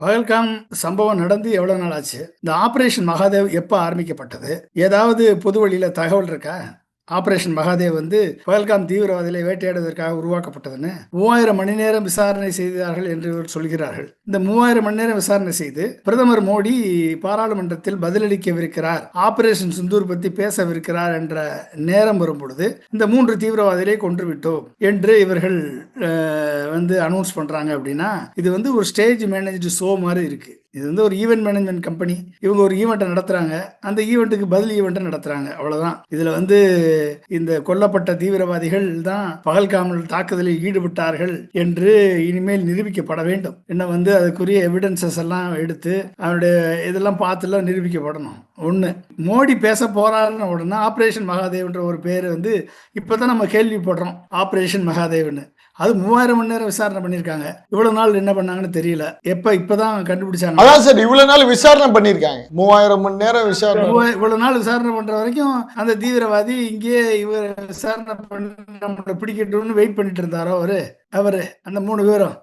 பகல்காம் சம்பவம் நடந்து எவ்வளவு நாள் ஆச்சு? இந்த ஆபரேஷன் மகாதேவ் எப்ப ஆரம்பிக்கப்பட்டது? ஏதாவது பொது வழியில தகவல் இருக்கா? ஆபரேஷன் மகாதேவ் வந்து பகல்காம் தீவிரவாதிகளை வேட்டையாடுவதற்காக உருவாக்கப்பட்டதுன்னு 3000 மணி நேரம் விசாரணை செய்தார்கள் என்று இவர் சொல்கிறார்கள். இந்த 3000 மணி நேரம் விசாரணை செய்து பிரதமர் மோடி பாராளுமன்றத்தில் பதிலளிக்கவிருக்கிறார், ஆபரேஷன் சிந்தூர் பத்தி பேசவிருக்கிறார் என்ற நேரம் வரும் பொழுது இந்த 3 தீவிரவாதிகளை கொன்று விட்டோம் என்று இவர்கள் வந்து அனௌன்ஸ் பண்றாங்க. அப்படின்னா இது வந்து ஒரு ஸ்டேஜ் மேனேஜ்டு ஷோ மாதிரி இருக்கு. இது வந்து ஒரு ஈவெண்ட் மேனேஜ்மெண்ட் கம்பெனி. இவங்க ஒரு ஈவெண்ட்டை நடத்துறாங்க, அந்த ஈவெண்ட்டுக்கு பதில் ஈவெண்ட்டை நடத்துறாங்க, அவ்வளவுதான். இதுல வந்து இந்த கொல்லப்பட்ட தீவிரவாதிகள் தான் பகல்காமல் தாக்குதலில் ஈடுபட்டார்கள் என்று இனிமேல் நிரூபிக்கப்பட வேண்டும். என்ன வந்து அதுக்குரிய எவிடன்சஸ் எல்லாம் எடுத்து அவருடைய இதெல்லாம் பார்த்துலாம் நிரூபிக்கப்படணும். ஒன்று, மோடி பேச போறாருன்னு உடனே ஆபரேஷன் மகாதேவ்ன்ற ஒரு பேர் வந்து இப்பதான் நம்ம கேள்விப்படுறோம். ஆபரேஷன் மகாதேவ்னு அது 3000 மணி நேரம் விசாரணை பண்ணிருக்காங்க. இவ்வளவு நாள் என்ன பண்ணாங்கன்னு தெரியல. இப்பதான் கண்டுபிடிச்சாங்க. அதான் சார் இவ்வளவு நாள் விசாரணை பண்ணிருக்காங்க. 3000 மணி நேரம் விசாரணை. இவ்வளவு நாள் விசாரணை பண்ற வரைக்கும் அந்த தீவிரவாதி இங்கே இவர் விசாரணை பண்ணி நம்மளை பிடிக்கட்டும்னு வெயிட் பண்ணிட்டு இருந்தாரோ அவரு அந்த 3 பேரும்